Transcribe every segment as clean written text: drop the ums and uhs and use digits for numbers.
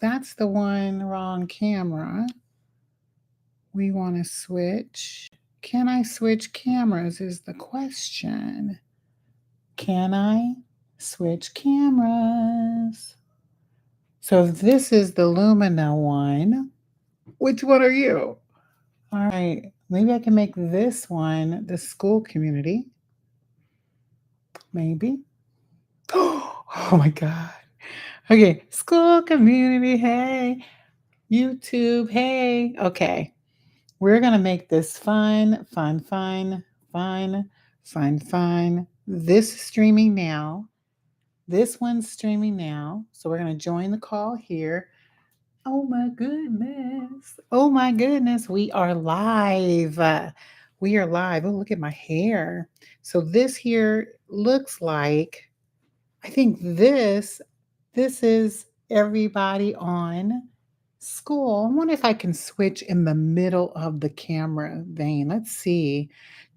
That's the one wrong camera. We want to switch. Can I switch cameras is the question. Can I switch cameras? So if this is the Lumina one, which one are you? All right, maybe I can make this one the school community. Maybe. Oh my God. Okay, school community, hey. YouTube, hey. Okay, we're going to make this fun, fun, fun, fun, fun, fun. This is streaming now. This one's streaming now. So we're going to join the call here. Oh my goodness. Oh my goodness. We are live. We are live. Oh, look at my hair. So this here looks like, I think this is everybody on school. I wonder if I can switch in the middle of the camera vein. Let's see.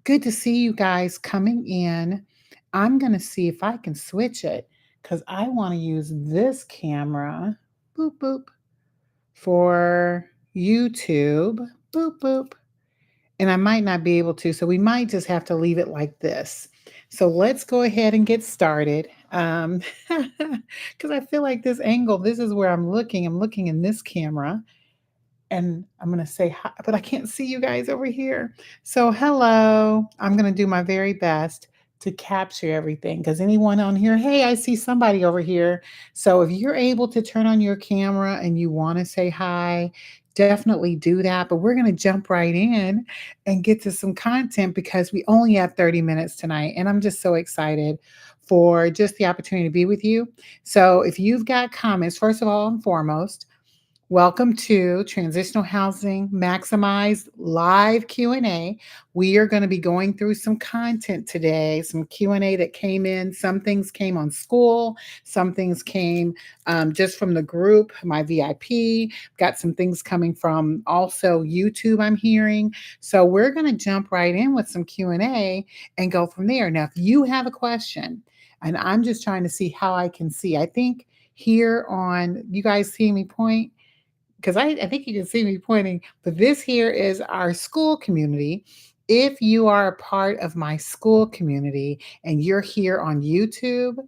Good to see you guys coming in. I'm going to see if I can switch it because I want to use this camera. Boop, boop. For YouTube. Boop, boop. And I might not be able to, so we might just have to leave it like this. So let's go ahead and get started. Because I feel like this angle, this is where I'm looking. I'm looking in this camera and I'm going to say hi, but I can't see you guys over here. So hello, I'm going to do my very best to capture everything because anyone on here, hey, I see somebody over here. So if you're able to turn on your camera and you want to say hi, definitely do that. But we're going to jump right in and get to some content because we only have 30 minutes tonight. And I'm just so excited for just the opportunity to be with you. So if you've got comments, first of all and foremost, welcome to Transitional Housing Maximized live Q&A. We are going to be going through some content today, some Q&A that came in. Some things came on school, some things came just from the group, my VIP. Got some things coming from also YouTube I'm hearing. So we're going to jump right in with some Q&A and go from there. Now, if you have a question, and I'm just trying to see how I can see, I think here on, you guys see me point? Because I think you can see me pointing, but this here is our school community. If you are a part of my school community and you're here on YouTube,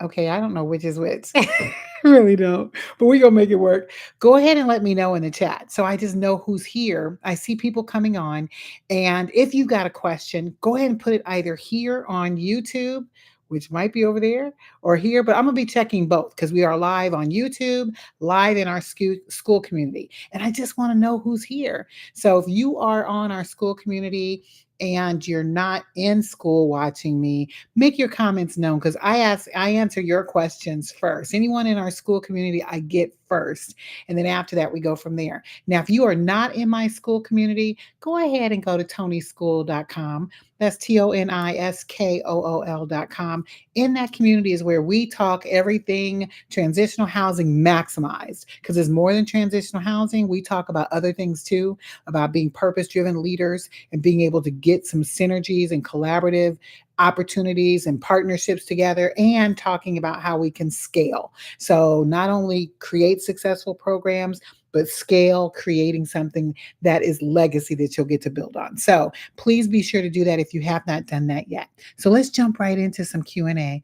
okay, I don't know which is which. I really don't, but we're going to make it work. Go ahead and let me know in the chat so I just know who's here. I see people coming on. And if you've got a question, go ahead and put it either here on YouTube, which might be over there, or here, but I'm going to be checking both because we are live on YouTube, live in our school community. And I just want to know who's here. So if you are on our school community and you're not in school watching me, make your comments known because I answer your questions first. Anyone in our school community, I get first. And then after that, we go from there. Now, if you are not in my school community, go ahead and go to tonyschool.com. That's TONISKOOL.com. In that community is where we talk everything transitional housing maximized because it's more than transitional housing. We talk about other things too, about being purpose-driven leaders and being able to get some synergies and collaborative opportunities and partnerships together and talking about how we can scale. So not only create successful programs, but scale, creating something that is legacy that you'll get to build on. So please be sure to do that if you have not done that yet. So let's jump right into some Q&A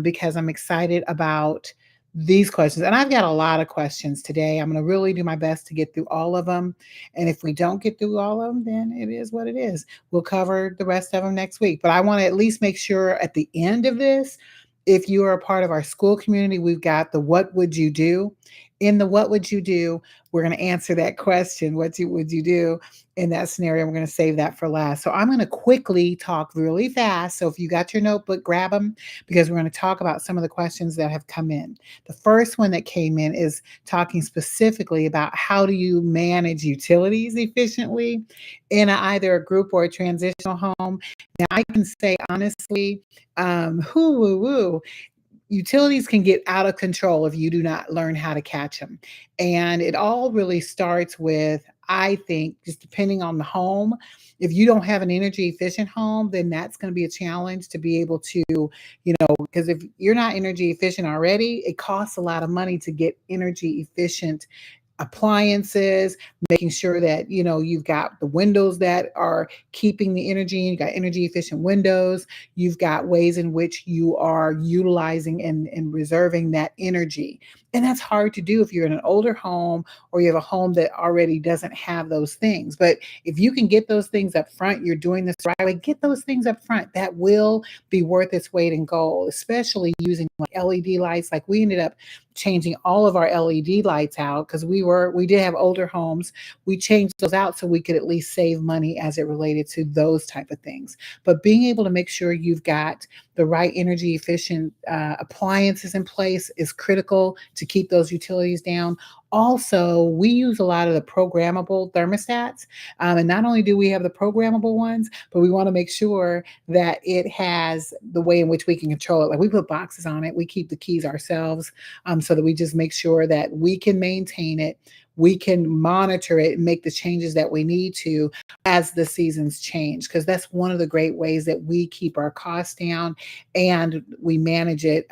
because I'm excited about these questions. And I've got a lot of questions today. I'm going to really do my best to get through all of them. And if we don't get through all of them, then it is what it is. We'll cover the rest of them next week. But I want to at least make sure at the end of this, if you are a part of our school community, we've got the what would you do? In the what would you do, we're going to answer that question. What would you do in that scenario? We're going to save that for last. So I'm going to quickly talk really fast. So if you got your notebook, grab them because we're going to talk about some of the questions that have come in. The first one that came in is talking specifically about how do you manage utilities efficiently in either a group or a transitional home. Now I can say honestly, whoo woo woo. Utilities can get out of control if you do not learn how to catch them. And it all really starts with I think, just depending on the home, if you don't have an energy efficient home, then that's going to be a challenge to be able to, because if you're not energy efficient already, it costs a lot of money to get energy efficient appliances, making sure that you've got the windows that are keeping the energy, you got energy efficient windows, you've got ways in which you are utilizing and reserving that energy. And that's hard to do if you're in an older home or you have a home that already doesn't have those things. But if you can get those things up front, you're doing this right way, get those things up front. That will be worth its weight in gold, especially using like LED lights. Like we ended up changing all of our LED lights out because we did have older homes. We changed those out so we could at least save money as it related to those type of things. But being able to make sure you've got the right energy efficient appliances in place is critical to keep those utilities down. Also, we use a lot of the programmable thermostats. And not only do we have the programmable ones, but we want to make sure that it has the way in which we can control it. Like we put boxes on it, we keep the keys ourselves, so that we just make sure that we can maintain it, we can monitor it and make the changes that we need to as the seasons change. Because that's one of the great ways that we keep our costs down and we manage it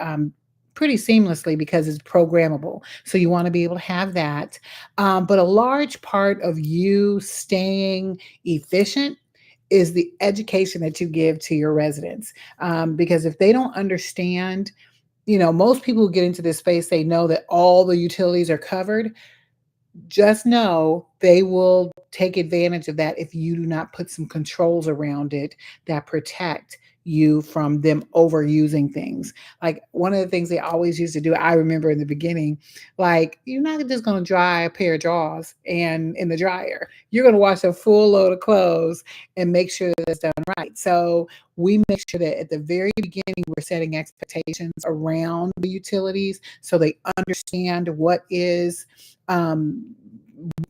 pretty seamlessly because it's programmable. So you want to be able to have that. But a large part of you staying efficient is the education that you give to your residents. Because if they don't understand, most people who get into this space, they know that all the utilities are covered. Just know they will take advantage of that if you do not put some controls around it that protect you from them overusing things. Like one of the things they always used to do, I remember in the beginning, like you're not just going to dry a pair of drawers and in the dryer. You're going to wash a full load of clothes and make sure that it's done right. So we make sure that at the very beginning we're setting expectations around the utilities so they understand what is um,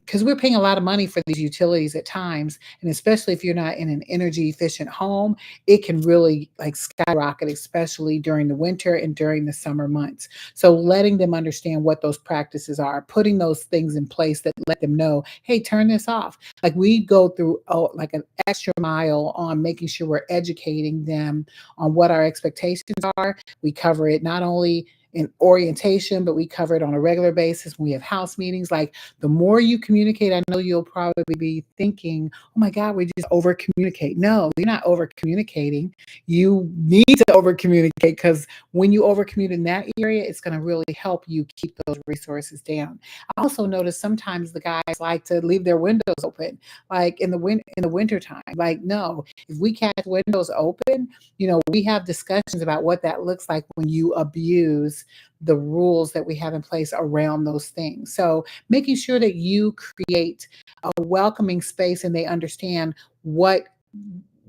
because we're paying a lot of money for these utilities at times, and especially if you're not in an energy efficient home, it can really like skyrocket, especially during the winter and during the summer months. So letting them understand what those practices are, putting those things in place that let them know, hey, turn this off. Like we go through like an extra mile on making sure we're educating them on what our expectations are. We cover it not only in orientation, but we cover it on a regular basis when we have house meetings. Like the more you communicate, I know you'll probably be thinking, oh my God, we just over communicate. No, you're not over communicating. You need to over communicate because when you over communicate in that area, it's going to really help you keep those resources down. I also notice sometimes the guys like to leave their windows open, like in the winter time. Like, no, if we catch windows open, we have discussions about what that looks like when you abuse the rules that we have in place around those things. So making sure that you create a welcoming space and they understand what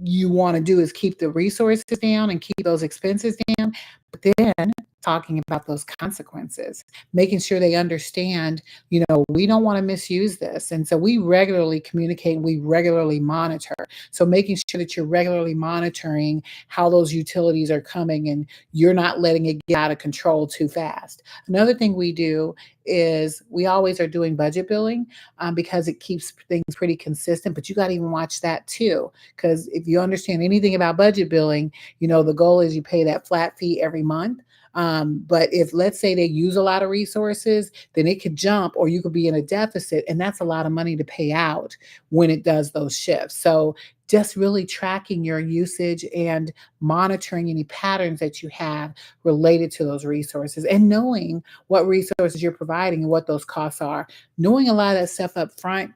you want to do is keep the resources down and keep those expenses down, but then talking about those consequences, making sure they understand, we don't want to misuse this. And so we regularly communicate, we regularly monitor. So making sure that you're regularly monitoring how those utilities are coming and you're not letting it get out of control too fast. Another thing we do is we always are doing budget billing because it keeps things pretty consistent, but you got to even watch that too. Because if you understand anything about budget billing, the goal is you pay that flat fee every month. But if let's say they use a lot of resources, then it could jump or you could be in a deficit. And that's a lot of money to pay out when it does those shifts. So just really tracking your usage and monitoring any patterns that you have related to those resources and knowing what resources you're providing and what those costs are. Knowing a lot of that stuff up front,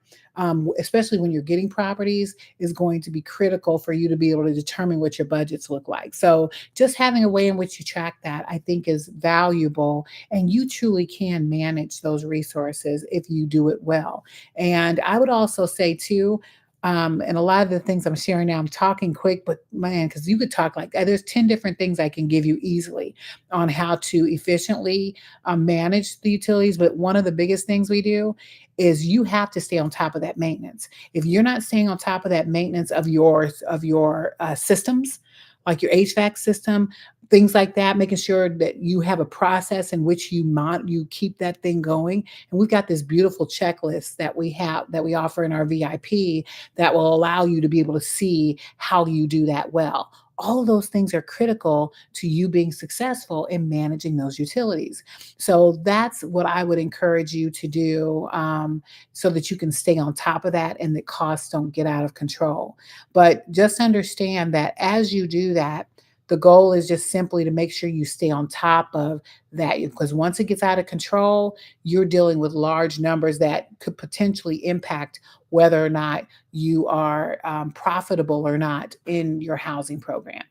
especially when you're getting properties, is going to be critical for you to be able to determine what your budgets look like. So just having a way in which you track that, I think, is valuable. And you truly can manage those resources if you do it well. And I would also say, too, and a lot of the things I'm sharing now, I'm talking quick, but man, because you could talk like there's 10 different things I can give you easily on how to efficiently manage the utilities. But one of the biggest things we do is you have to stay on top of that maintenance. If you're not staying on top of that maintenance of your systems, like your HVAC system, things like that, making sure that you have a process in which you keep that thing going. And we've got this beautiful checklist that we offer in our VIP that will allow you to be able to see how you do that well. All of those things are critical to you being successful in managing those utilities. So that's what I would encourage you to do, so that you can stay on top of that and the costs don't get out of control. But just understand that as you do that, the goal is just simply to make sure you stay on top of that, because once it gets out of control, you're dealing with large numbers that could potentially impact whether or not you are profitable or not in your housing program.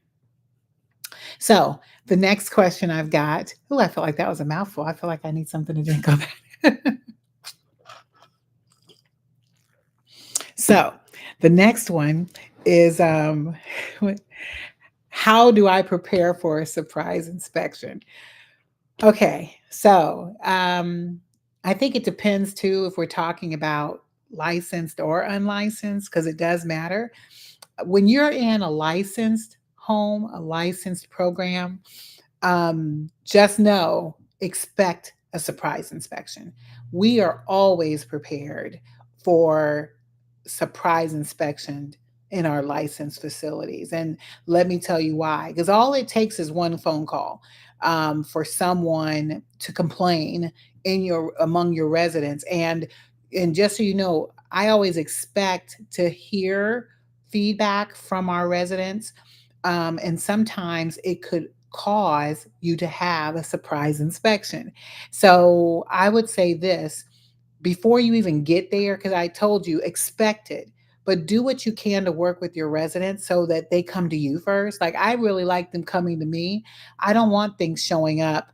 So the next question I've got, oh, I feel like that was a mouthful. I feel like I need something to drink on that. So the next one is, how do I prepare for a surprise inspection? Okay, so I think it depends too if we're talking about licensed or unlicensed, because it does matter. When you're in a licensed home, a licensed program, just know, expect a surprise inspection. We are always prepared for surprise inspection in our licensed facilities. And let me tell you why. Because all it takes is one phone call, for someone to complain in your among your residents. And just so you know, I always expect to hear feedback from our residents, and sometimes it could cause you to have a surprise inspection. So I would say this before you even get there, because I told you, expect it, but do what you can to work with your residents so that they come to you first. Like, I really like them coming to me. I don't want things showing up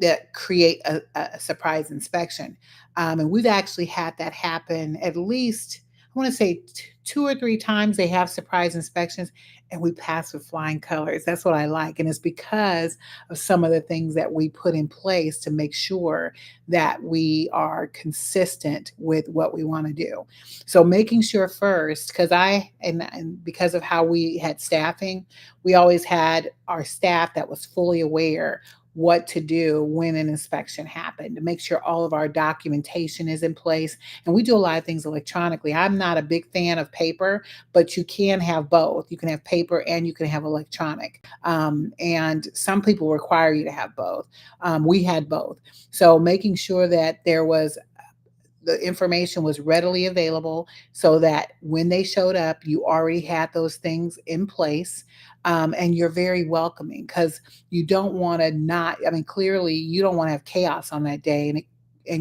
that create a surprise inspection. And we've actually had that happen at least, I want to say, two or three times they have surprise inspections and we pass with flying colors. That's what I like. And it's because of some of the things that we put in place to make sure that we are consistent with what we want to do. So making sure first, because and because of how we had staffing, we always had our staff that was fully aware what to do when an inspection happened, to make sure all of our documentation is in place. And we do a lot of things electronically. I'm not a big fan of paper, but you can have both. You can have paper and you can have electronic. And some people require you to have both. We had both. So making sure that the information was readily available so that when they showed up, you already had those things in place. And you're very welcoming, because you don't want to not, I mean, clearly you don't want to have chaos on that day. And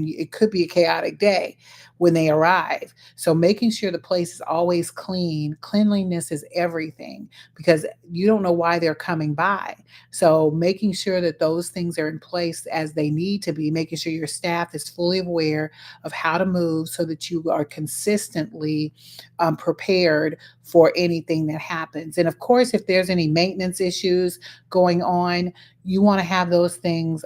it could be a chaotic day when they arrive. So making sure the place is always clean. Cleanliness is everything, because you don't know why they're coming by. So making sure that those things are in place as they need to be, making sure your staff is fully aware of how to move so that you are consistently prepared for anything that happens. And of course, if there's any maintenance issues going on, you want to have those things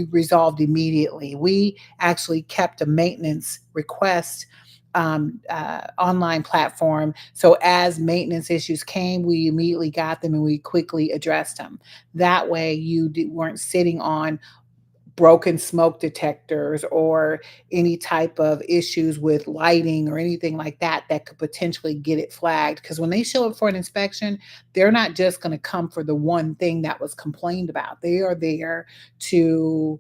resolved immediately. We actually kept a maintenance request online platform. So as maintenance issues came, we immediately got them and we quickly addressed them. That way, weren't sitting on broken smoke detectors or any type of issues with lighting or anything like that that could potentially get it flagged. Because when they show up for an inspection, they're not just going to come for the one thing that was complained about. They are there to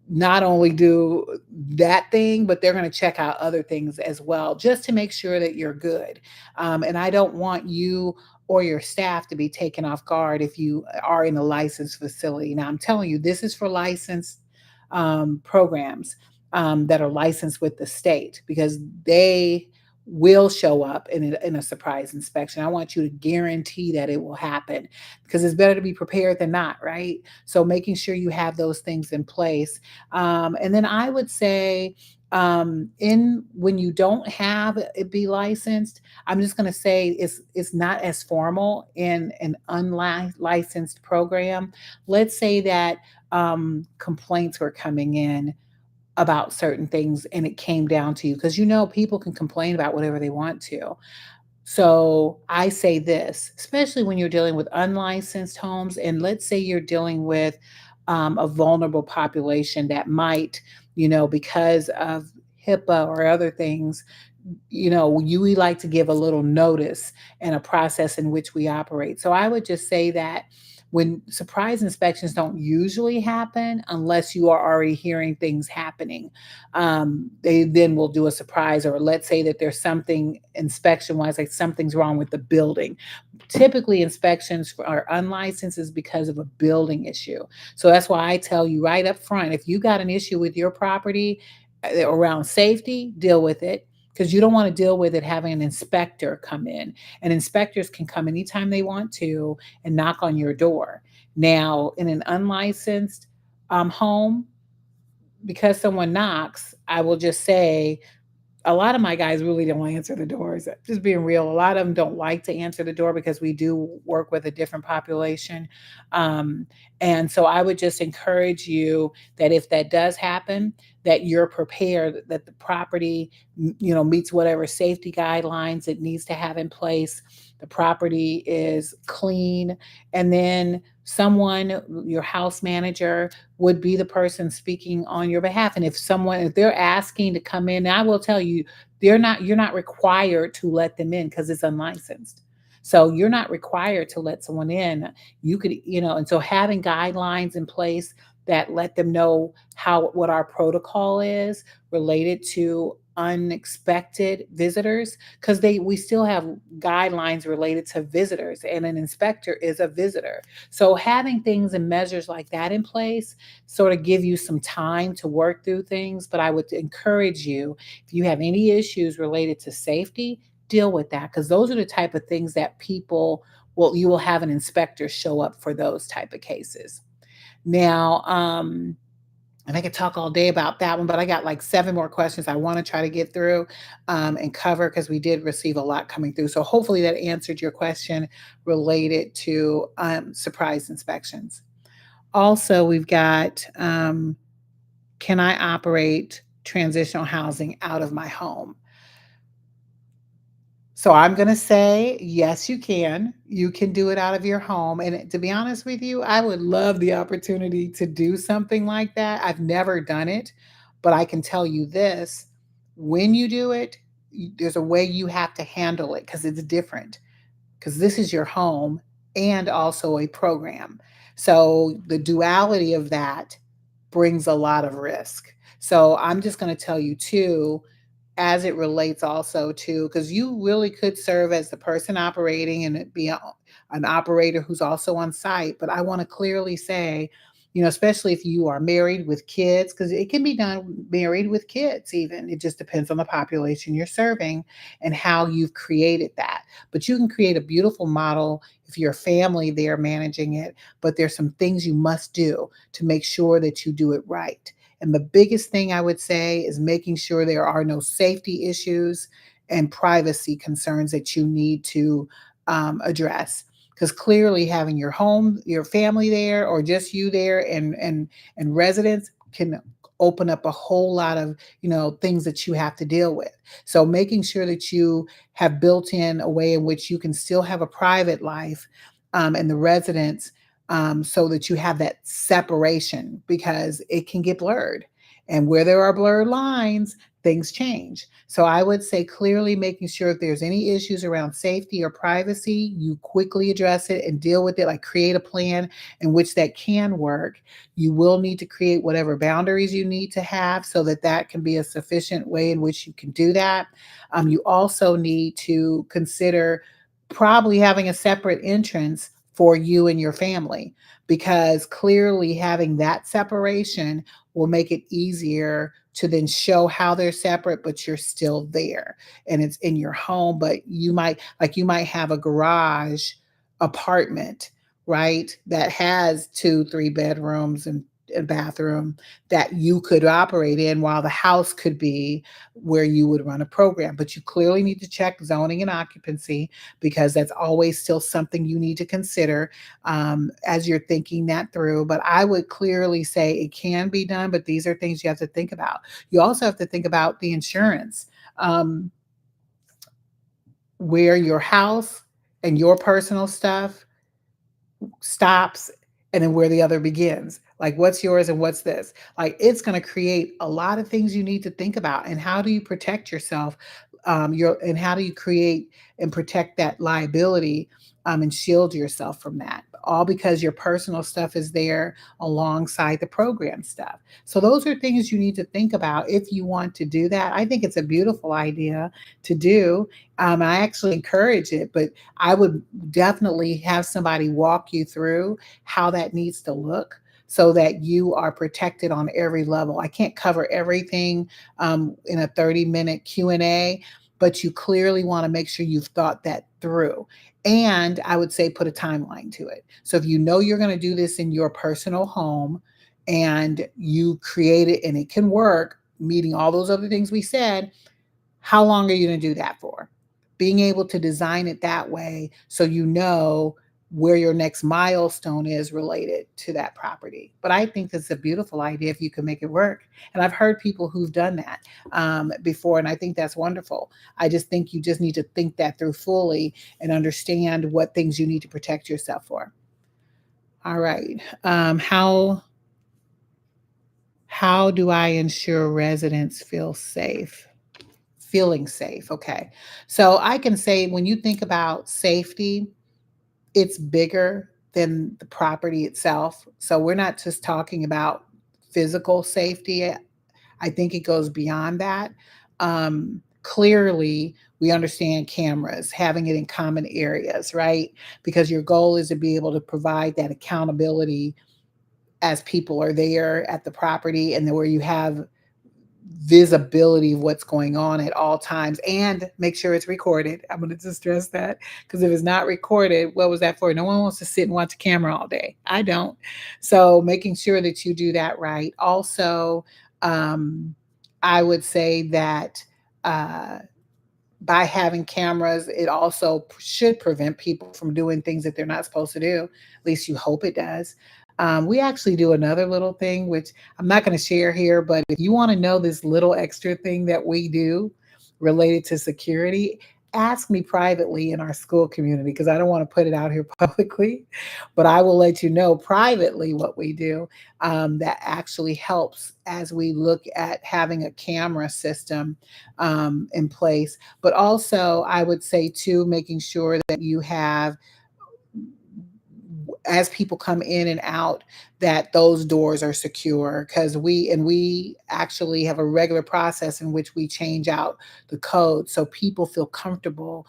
not only do that thing, but they're going to check out other things as well, just to make sure that you're good. And I don't want you or your staff to be taken off guard if you are in a licensed facility. Now, I'm telling you, this is for licensed programs that are licensed with the state, because they will show up in a surprise inspection. I want you to guarantee that it will happen, because it's better to be prepared than not, right? So making sure you have those things in place. And then I would say, in when you don't have it be licensed, I'm just going to say it's not as formal in an unlicensed program. Let's say that complaints were coming in about certain things and it came down to you, because people can complain about whatever they want to. So I say this, especially when you're dealing with unlicensed homes, and let's say you're dealing with a vulnerable population that might, because of HIPAA or other things, we like to give a little notice and a process in which we operate. So I would just say that when surprise inspections don't usually happen unless you are already hearing things happening, they then will do a surprise, or let's say that there's something inspection wise, like something's wrong with the building. Typically, inspections are unlicensed is because of a building issue. So that's why I tell you right up front, if you got an issue with your property around safety, deal with it, because you don't want to deal with it having an inspector come in. And inspectors can come anytime they want to and knock on your door. Now, in an unlicensed home, because someone knocks, I will just say a lot of my guys really don't answer the doors. Just being real, a lot of them don't like to answer the door because we do work with a different population. Um, and so I would just encourage you that if that does happen, that you're prepared, that the property, meets whatever safety guidelines it needs to have in place. The property is clean, and then someone, your house manager, would be the person speaking on your behalf. And if they're asking to come in, I will tell you, you're not required to let them in because it's unlicensed. So you're not required to let someone in. You could, and so having guidelines in place that let them know what our protocol is related to unexpected visitors, because they we still have guidelines related to visitors, and an inspector is a visitor. So having things and measures like that in place sort of give you some time to work through things. But I would encourage you, if you have any issues related to safety, deal with that, because those are the type of things that you will have an inspector show up for those type of cases. Now, and I could talk all day about that one, but I got like seven more questions I want to try to get through and cover, because we did receive a lot coming through. So hopefully that answered your question related to surprise inspections. Also, we've got, can I operate transitional housing out of my home? So I'm going to say, yes, you can. You can do it out of your home. And to be honest with you, I would love the opportunity to do something like that. I've never done it, but I can tell you this, when you do it, there's a way you have to handle it because it's different, because this is your home and also a program. So the duality of that brings a lot of risk. So I'm just going to tell you too, as it relates also to, because you really could serve as the person operating and be an operator who's also on site. But I want to clearly say, especially if you are married with kids, because it can be done married with kids, even. It just depends on the population you're serving and how you've created that. But you can create a beautiful model if you're a family there managing it. But there's some things you must do to make sure that you do it right. And the biggest thing I would say is making sure there are no safety issues and privacy concerns that you need to address. Because clearly, having your home, your family there, or just you there, and residents can open up a whole lot of things that you have to deal with. So making sure that you have built in a way in which you can still have a private life, and the residents, so that you have that separation, because it can get blurred. And where there are blurred lines, things change. So I would say clearly making sure if there's any issues around safety or privacy, you quickly address it and deal with it, like create a plan in which that can work. You will need to create whatever boundaries you need to have so that that can be a sufficient way in which you can do that. You also need to consider probably having a separate entrance for you and your family, because clearly having that separation will make it easier to then show how they're separate, but you're still there and it's in your home. But you might have a garage apartment, right, that has two, three bedrooms and a bathroom that you could operate in, while the house could be where you would run a program. But you clearly need to check zoning and occupancy, because that's always still something you need to consider as you're thinking that through. But I would clearly say it can be done, but these are things you have to think about. You also have to think about the insurance. Um, where your house and your personal stuff stops and then where the other begins. Like what's yours and what's this? Like it's going to create a lot of things you need to think about. And how do you protect yourself? And how do you create and protect that liability and shield yourself from that? All because your personal stuff is there alongside the program stuff. So those are things you need to think about if you want to do that. I think it's a beautiful idea to do. I actually encourage it, but I would definitely have somebody walk you through how that needs to look so that you are protected on every level. I can't cover everything in a 30-minute Q&A, but you clearly want to make sure you've thought that through. And I would say put a timeline to it. So if you know you're going to do this in your personal home and you create it and it can work, meeting all those other things we said, how long are you going to do that for? Being able to design it that way so you know where your next milestone is related to that property. But I think that's a beautiful idea if you can make it work. And I've heard people who've done that before, and I think that's wonderful. I just think you just need to think that through fully and understand what things you need to protect yourself for. All right. How do I ensure residents feel safe? Feeling safe. Okay. So I can say when you think about safety, it's bigger than the property itself. So we're not just talking about physical safety. I think it goes beyond that. Clearly, we understand cameras, having it in common areas, right? Because your goal is to be able to provide that accountability as people are there at the property and then where you have visibility of what's going on at all times and make sure it's recorded. I'm going to stress that because if it's not recorded, what was that for? No one wants to sit and watch a camera all day. I don't. So making sure that you do that right. Also, um, I would say that uh, by having cameras, it also should prevent people from doing things that they're not supposed to do. At least you hope it does. We actually do another little thing, which I'm not going to share here, but if you want to know this little extra thing that we do related to security, ask me privately in our school community because I don't want to put it out here publicly, but I will let you know privately what we do that actually helps as we look at having a camera system in place. But also, I would say too, making sure that you have as people come in and out that those doors are secure because we actually have a regular process in which we change out the code so people feel comfortable,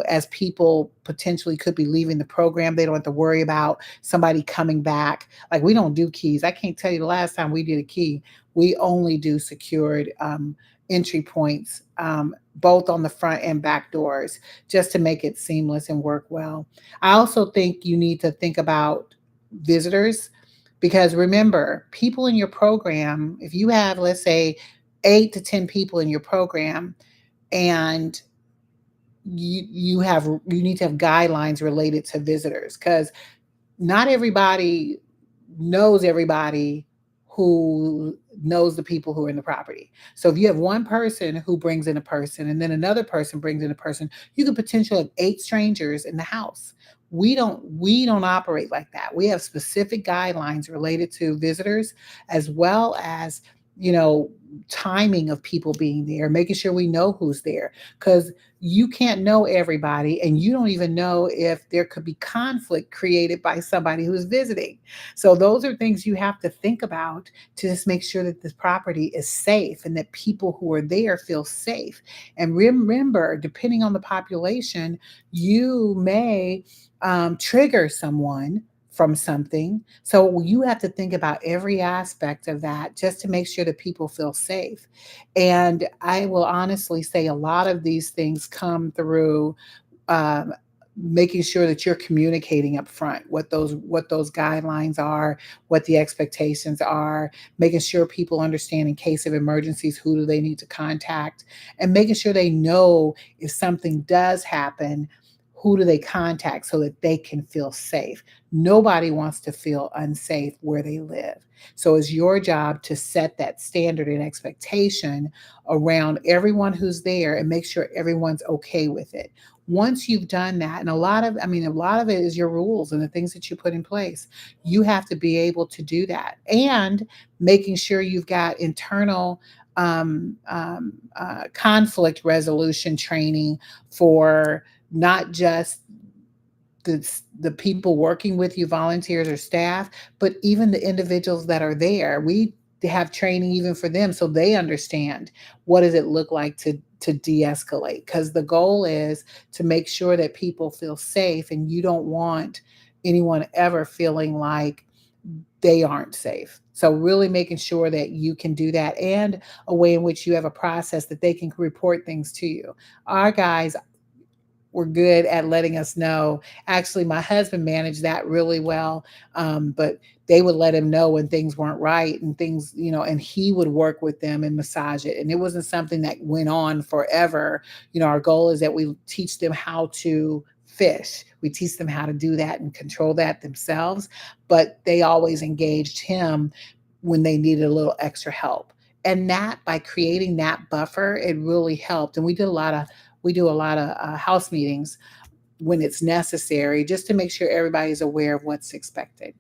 as people potentially could be leaving the program. They don't have to worry about somebody coming back. Like we don't do keys. I can't tell you the last time we did a key. We only do secured entry points, both on the front and back doors, just to make it seamless and work well. I also think you need to think about visitors because remember, people in your program, if you have, let's say, 8 to 10 people in your program and you need to have guidelines related to visitors because not everybody knows everybody who knows the people who are in the property. So if you have one person who brings in a person and then another person brings in a person, you could potentially have 8 strangers in the house. We don't operate like that. We have specific guidelines related to visitors as well as, you know, timing of people being there, making sure we know who's there cuz you can't know everybody and you don't even know if there could be conflict created by somebody who's visiting. So those are things you have to think about to just make sure that this property is safe and that people who are there feel safe. And remember, depending on the population, you may trigger someone from something. So you have to think about every aspect of that just to make sure that people feel safe. And I will honestly say a lot of these things come through um, making sure that you're communicating up front what those guidelines are, what the expectations are, making sure people understand in case of emergencies who do they need to contact, and making sure they know if something does happen who do they contact so that they can feel safe? Nobody wants to feel unsafe where they live. So it's your job to set that standard and expectation around everyone who's there and make sure everyone's okay with it. Once you've done that, and a lot of it is your rules and the things that you put in place, you have to be able to do that. And making sure you've got internal conflict resolution training for not just the people working with you, volunteers or staff, but even the individuals that are there. We have training even for them so they understand what does it look like to de-escalate, because the goal is to make sure that people feel safe, and you don't want anyone ever feeling like they aren't safe. So really making sure that you can do that, and a way in which you have a process that they can report things to you. Our guys were good at letting us know. Actually, my husband managed that really well. But they would let him know when things weren't right and things, and he would work with them and massage it. And it wasn't something that went on forever. Our goal is that we teach them how to fish. We teach them how to do that and control that themselves. But they always engaged him when they needed a little extra help. And that, by creating that buffer, it really helped. And we do a lot of house meetings when it's necessary, just to make sure everybody's aware of what's expected.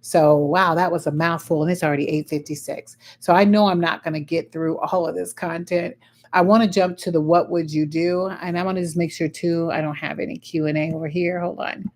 So, wow, that was a mouthful, and it's already 8:56. So I know I'm not going to get through all of this content. I want to jump to the what would you do, and I want to just make sure too I don't have any Q&A over here. Hold on.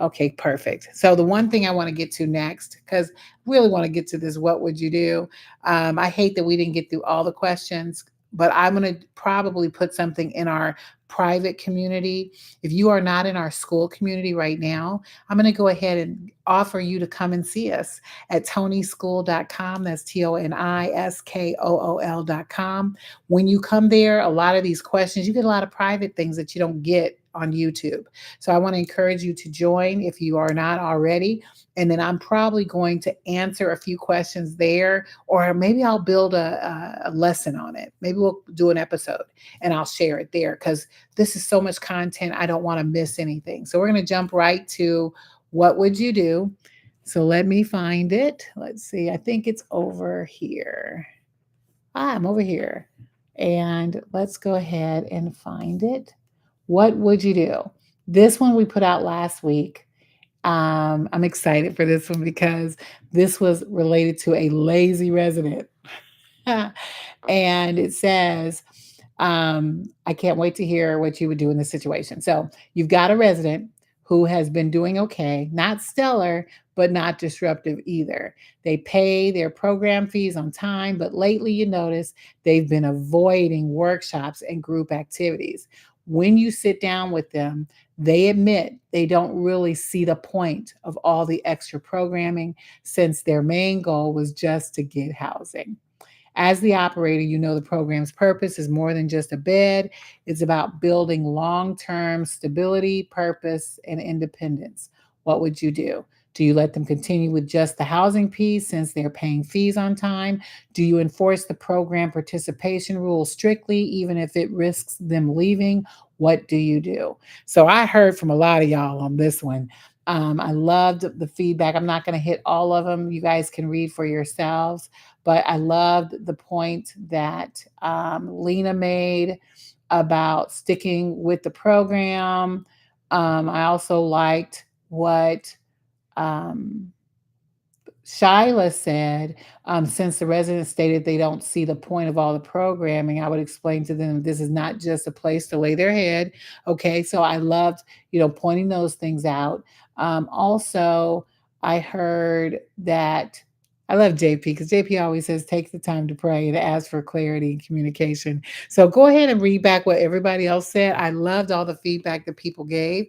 Okay, perfect. So the one thing I want to get to next, because I really want to get to this, what would you do? I hate that we didn't get through all the questions, but I'm going to probably put something in our private community. If you are not in our school community right now, I'm going to go ahead and offer you to come and see us at tonyschool.com. That's TONISKOOL.com. When you come there, a lot of these questions, you get a lot of private things that you don't get on YouTube. So I want to encourage you to join if you are not already. And then I'm probably going to answer a few questions there, or maybe I'll build a lesson on it. Maybe we'll do an episode and I'll share it there, because this is so much content. I don't want to miss anything. So we're going to jump right to what would you do? So let me find it. Let's see. I think it's over here. I'm over here. And let's go ahead and find it. What would you do? This one we put out last week. I'm excited for this one because this was related to a lazy resident. And it says, I can't wait to hear what you would do in this situation. So you've got a resident who has been doing okay, not stellar, but not disruptive either. They pay their program fees on time, but lately you notice they've been avoiding workshops and group activities. When you sit down with them, they admit they don't really see the point of all the extra programming, since their main goal was just to get housing. As the operator, you know the program's purpose is more than just a bed. It's about building long-term stability, purpose, and independence. What would you do? Do you let them continue with just the housing piece since they're paying fees on time? Do you enforce the program participation rules strictly, even if it risks them leaving? What do you do? So I heard from a lot of y'all on this one. I loved the feedback. I'm not going to hit all of them. You guys can read for yourselves. But I loved the point that Lena made about sticking with the program. I also liked what um, Shyla said, since the residents stated they don't see the point of all the programming, I would explain to them this is not just a place to lay their head. Okay, so I loved, pointing those things out. Also, I heard that I love JP, because JP always says take the time to pray and ask for clarity and communication. So go ahead and read back what everybody else said. I loved all the feedback that people gave.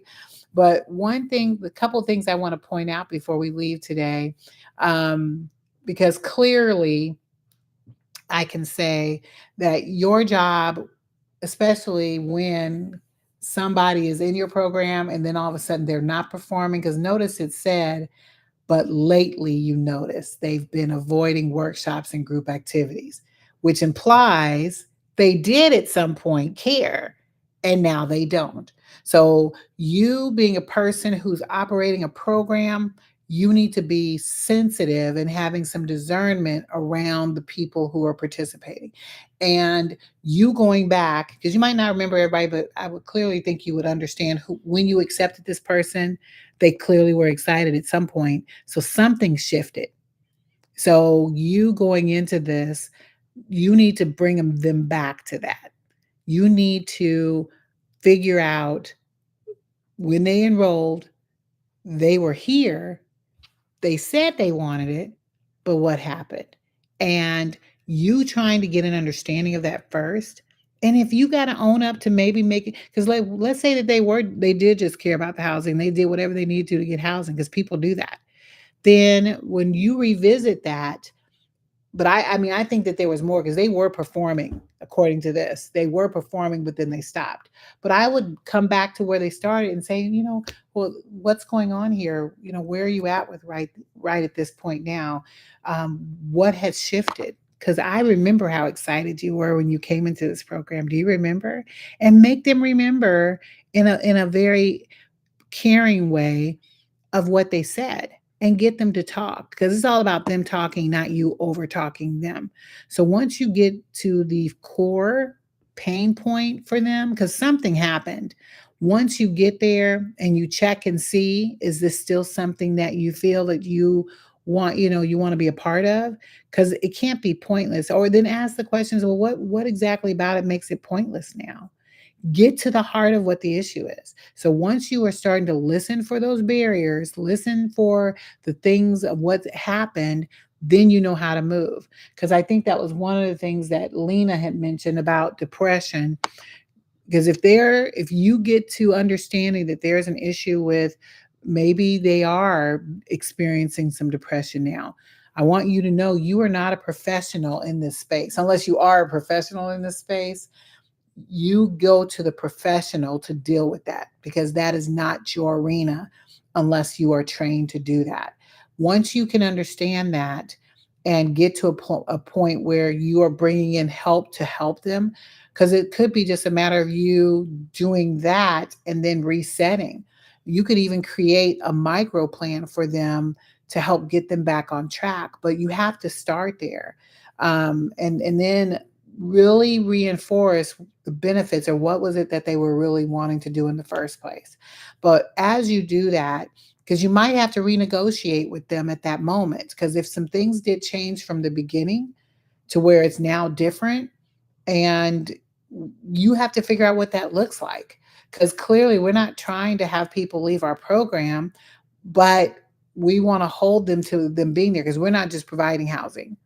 But one thing, a couple of things I want to point out before we leave today, um, because clearly I can say that your job, especially when somebody is in your program and then all of a sudden they're not performing, because notice it said, but lately you notice they've been avoiding workshops and group activities, which implies they did at some point care. and now they don't. So, you being a person who's operating a program, you need to be sensitive and having some discernment around the people who are participating. And you going back, because you might not remember everybody, but I would clearly think you would understand who, when you accepted this person, they clearly were excited at some point. So, something shifted. So, you going into this, you need to bring them back to that. You need to figure out when they enrolled, they were here, they said they wanted it, but what happened? And you trying to get an understanding of that first. And if you got to own up to maybe make it, because let's say that they did just care about the housing, they did whatever they needed to get housing, because people do that. Then when you revisit that, but I mean, I think that there was more because they were performing according to this. They were performing, but then they stopped. But I would come back to where they started and say, well, what's going on here? Where are you at with right at this point now? What has shifted? Because I remember how excited you were when you came into this program. Do you remember? And make them remember in a very caring way of what they said, and get them to talk, because it's all about them talking, not you over talking them. So once you get to the core pain point for them, because something happened, once you get there and you check and see, is this still something that you feel that you want to be a part of? Because it can't be pointless. Or then ask the questions, well, what exactly about it makes it pointless now? Get to the heart of what the issue is. So once you are starting to listen for those barriers, listen for the things of what happened, then you know how to move. Because I think that was one of the things that Lena had mentioned about depression. Because if you get to understanding that there's an issue with, maybe they are experiencing some depression now, I want you to know you are not a professional in this space. Unless you are a professional in this space, you go to the professional to deal with that, because that is not your arena unless you are trained to do that. Once you can understand that and get to a point where you are bringing in help to help them, because it could be just a matter of you doing that and then resetting. You could even create a micro plan for them to help get them back on track, but you have to start there. And then really reinforce the benefits, or what was it that they were really wanting to do in the first place. But as you do that, because you might have to renegotiate with them at that moment, because if some things did change from the beginning to where it's now different, and you have to figure out what that looks like, because clearly we're not trying to have people leave our program, but we want to hold them to them being there, because we're not just providing housing,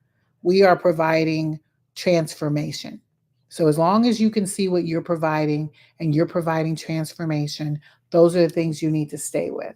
we are providing transformation. So as long as you can see what you're providing and you're providing transformation, those are the things you need to stay with.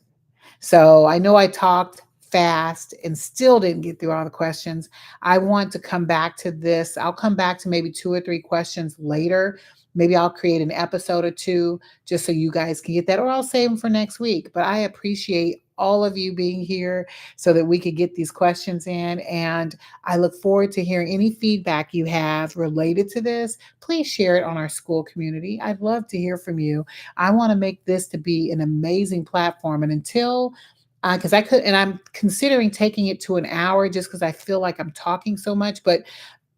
So I know I talked fast and still didn't get through all the questions. I want to come back to this. I'll come back to maybe 2 or 3 questions later. Maybe I'll create an episode or two just so you guys can get that, or I'll save them for next week. But I appreciate all of you being here so that we could get these questions in. And I look forward to hearing any feedback you have related to this. Please share it on our school community. I'd love to hear from you. I want to make this to be an amazing platform. And until because I could, and I'm considering taking it to an hour just because I feel like I'm talking so much, but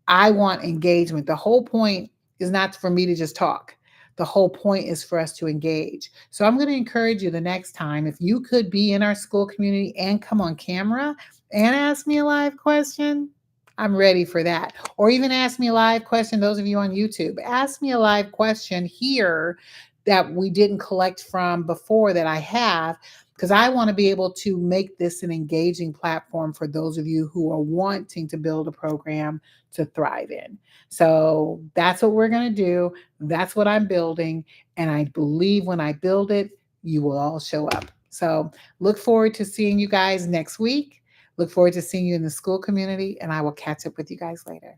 I want engagement. The whole point is not for me to just talk. The whole point is for us to engage. So I'm going to encourage you the next time, if you could be in our school community and come on camera and ask me a live question, I'm ready for that. Or even ask me a live question, those of you on YouTube, ask me a live question here that we didn't collect from before that I have, because I want to be able to make this an engaging platform for those of you who are wanting to build a program to thrive in. So that's what we're going to do. That's what I'm building. And I believe when I build it, you will all show up. So look forward to seeing you guys next week. Look forward to seeing you in the school community, and I will catch up with you guys later.